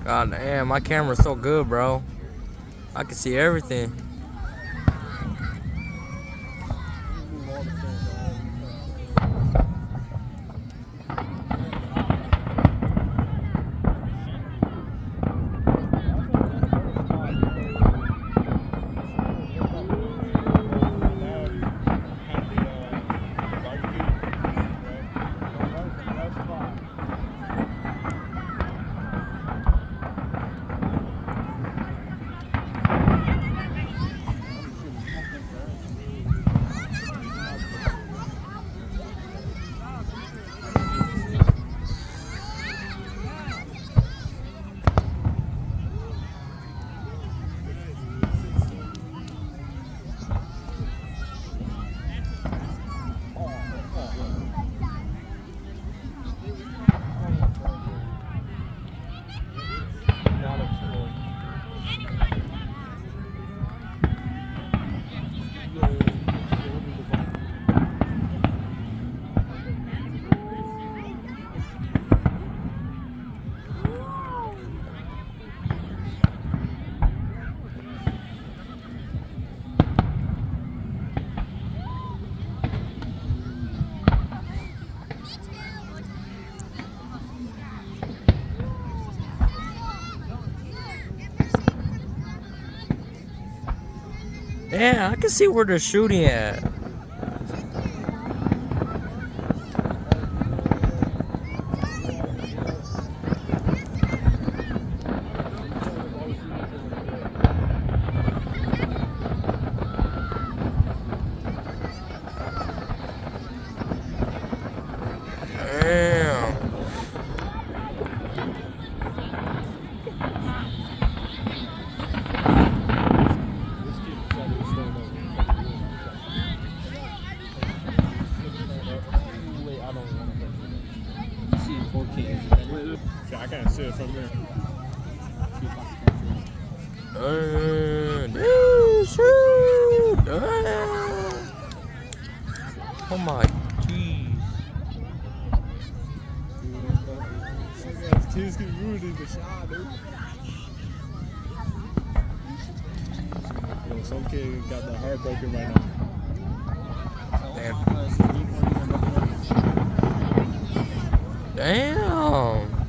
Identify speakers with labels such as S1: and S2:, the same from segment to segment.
S1: God damn, my camera's so good, bro. I can see everything. Yeah, I can see where they're shooting at. Damn.
S2: I can't see it from here.
S1: Shoot. Oh my jeez.
S2: Kids get ruined the shot, dude. Yo, some kid got the heartbreaking right now.
S1: Damn.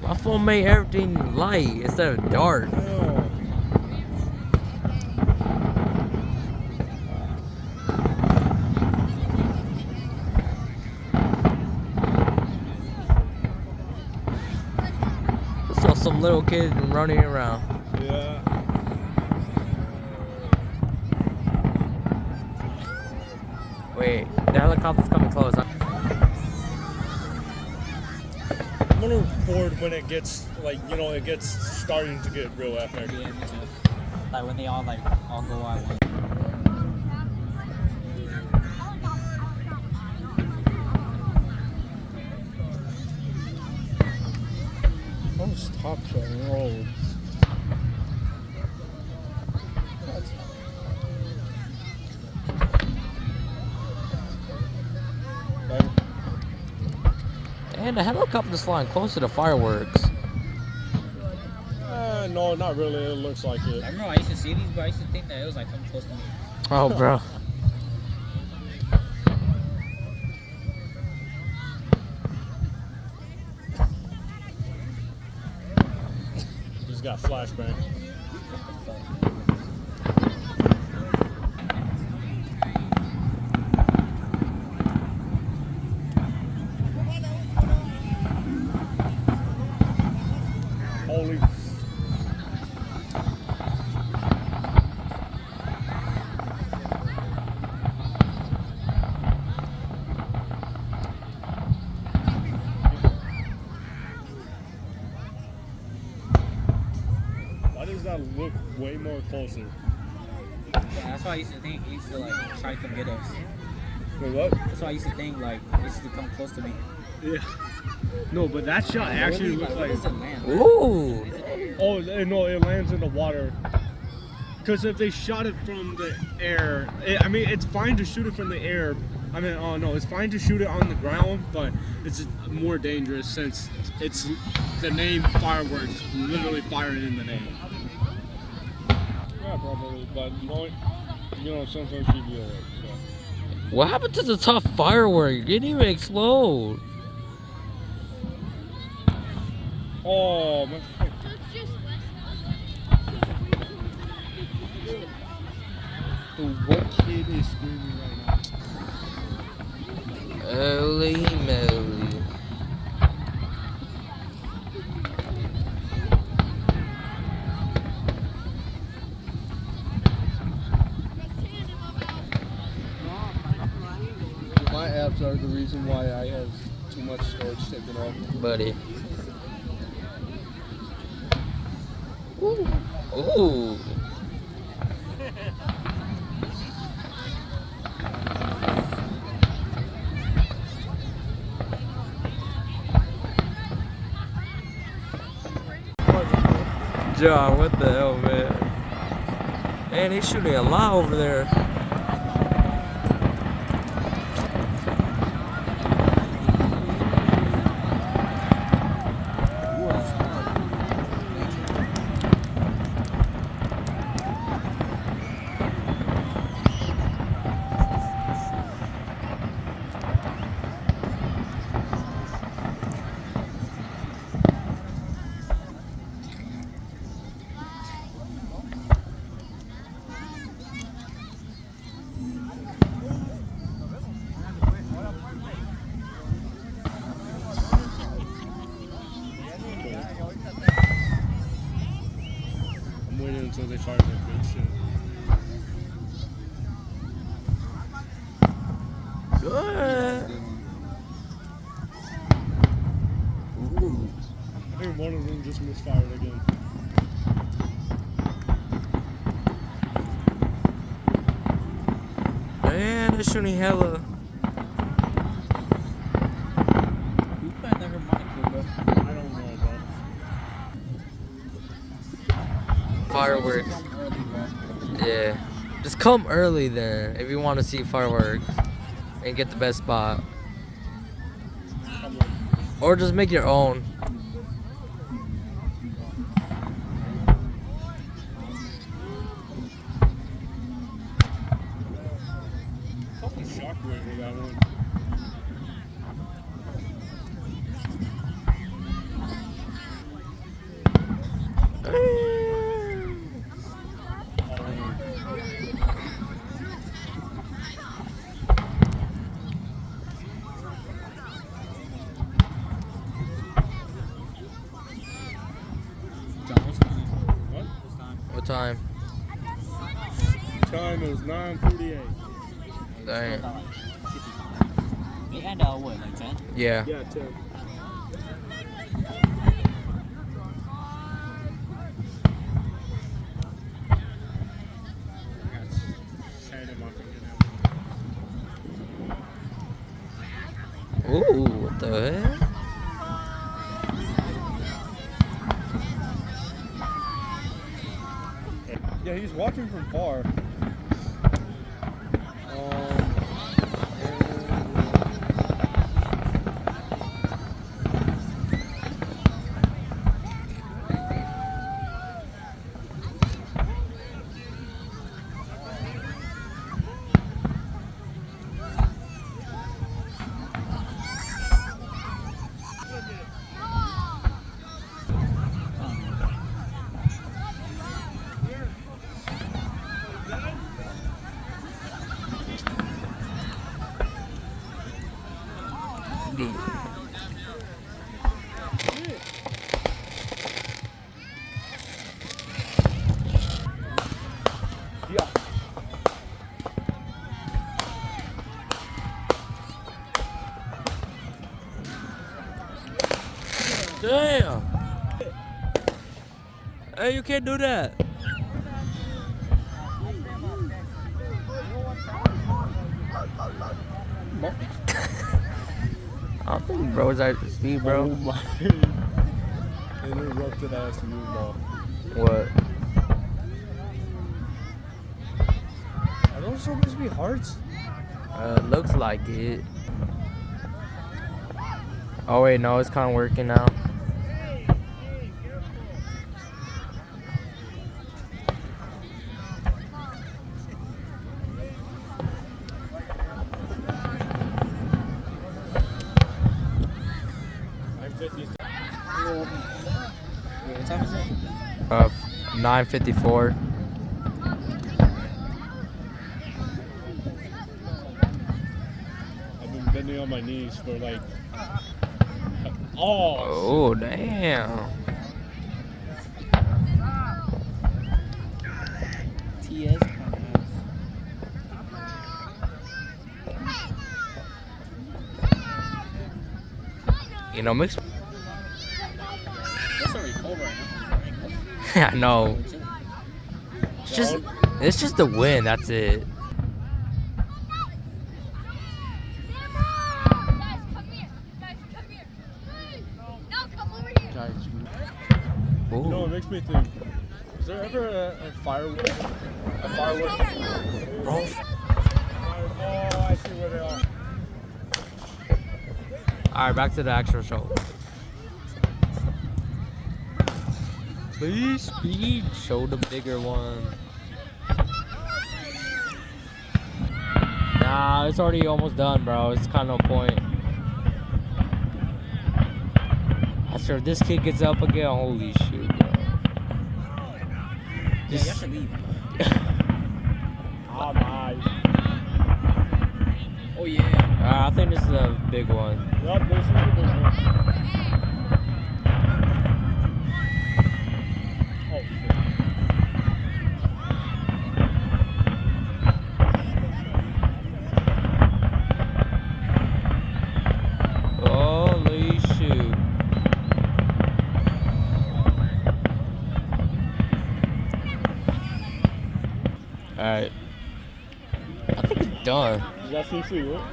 S1: My phone made everything light instead of dark. Saw some little kid running around.
S2: Yeah.
S1: Wait, the helicopter's coming close.
S2: I'm gonna record when it gets it gets starting to get real epic.
S3: Yeah, me too. Like when they all go out.
S2: Those top shot rolls.
S1: And the helicopter's flying close to the fireworks.
S2: No, not really. It looks like it.
S3: I remember I used to see these, but I used to think that it was like coming close to me.
S1: Oh, bro.
S2: Just got flashbang. Holy. Why does places that look way more closer.
S3: Yeah, that's why I used to think he used to like try to come get us.
S2: Wait, what?
S3: That's why I used to think like he used to come close to me.
S2: Yeah. No, but that shot actually looked
S3: Where
S2: like.
S3: does it land?
S1: Ooh.
S2: Oh no, it lands in the water. Because if they shot it from the air, I mean, it's fine to shoot it from the air. I mean, oh no, it's fine to shoot it on the ground, but it's more dangerous since it's the name fireworks, literally firing in the name. Yeah, probably, but sometimes she'd be alright. So.
S1: What happened to the top firework? It didn't even explode.
S2: Oh, my. What kid is screaming right now?
S1: Holy moly.
S2: My abs are the reason why I have too much storage taken off.
S1: Buddy. Ooh. Ooh. John, what the hell, man? Man, he's shooting a lot over there.
S2: I'm waiting until they fire that good shit.
S1: Good. Ooh.
S2: I think one of them just misfired again.
S1: Man, they're shooting hella.
S3: Who's playing the harmonica, bro?
S2: I don't know, bro.
S1: Fireworks. Yeah. Just come early then if you want to see fireworks and get the best spot. Or just make your own.
S2: Fucking shockwave with that one.
S3: John, what's time?
S2: What?
S3: What's time?
S1: What time?
S2: Time is 9:48.
S1: Dang.
S3: We end what, like 10?
S1: Yeah.
S2: Yeah, 10.
S1: Ooh, what the heck?
S2: Yeah, he's watching from far.
S1: Hey, you can't do that. I don't think bros are at the speed, bro.
S2: Oh my. Interrupted ass move ball.
S1: What?
S2: Are those supposed to be hearts?
S1: Looks like it. Oh wait, no, it's kind of working now.
S3: What time is it?
S1: 9:54.
S2: I've been bending on my knees for like. Oh.
S1: Oh damn.
S3: TS kind of
S1: You know, mixed.
S3: It's already cold right
S1: I know. It's just the wind. That's it.
S2: You know,
S1: Ooh.
S2: it makes me think. Is there ever a firework? A firework?
S1: Bro.
S2: Oh, I see where they are.
S1: All right, back to the actual show. Please, speed. Show the bigger one. Nah, it's already almost done, bro. It's kind of no point. I swear, if this kid gets up again, holy shit, bro.
S3: Yeah, you have to leave.
S2: Ah, nice.
S3: Oh yeah.
S1: I think this is a big one.
S2: Yup, this is the big one. Oh, shit.
S1: Holy shoot. Alright. I think it's done.
S2: Is that CC, what?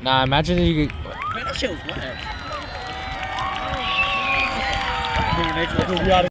S1: Nah, imagine if you could.
S3: Man, that shit was wet.
S2: We gotta